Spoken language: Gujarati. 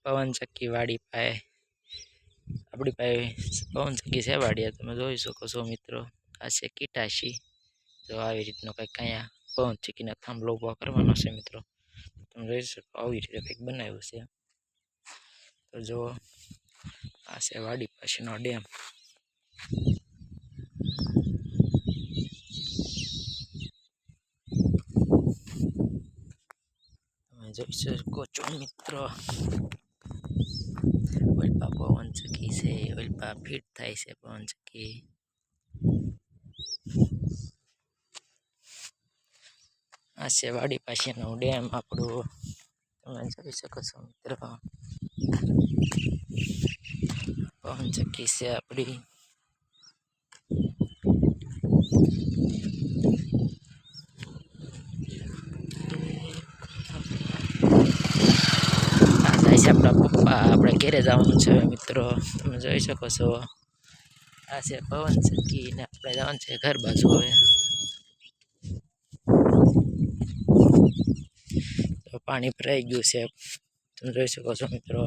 પવન ચક્કી વાડી પાએ આપણી પાસે પવન ચક્કી છે વાડીએ તમે જોઈ શકો છો મિત્રો। આ છે કીટાશી। જો આવી રીતનો કંઈક અહીંયા પવન ચક્કીના થાંભલો ઊભો કરવાનો છે મિત્રો। તમે જોઈ શકો આવી રીતે કંઈક બનાવ્યું છે। તો જો આ છે વાડી પાસેનો ડેમ। તમે જોઈ શકો છો મિત્રો ઓલપા પવન ચક્કી છે, ઓલપા ફીટ થાય છે પવન ચક્કી। આ છે વાડી પાસેનો ડેમ આપણું। તમે જોઈ શકો છો મિત્રો પવન ચક્કી છે આપણી। આપણા પપ્પા આપણે ઘેરે જવાનું છે મિત્રો। તમે જોઈ શકો છો આ છે પવન ચક્કી ને આપણે જવાનું છે ઘર બાજુ હવે। તો પાણી ભરાઈ ગયું છે તમે જોઈ શકો છો મિત્રો।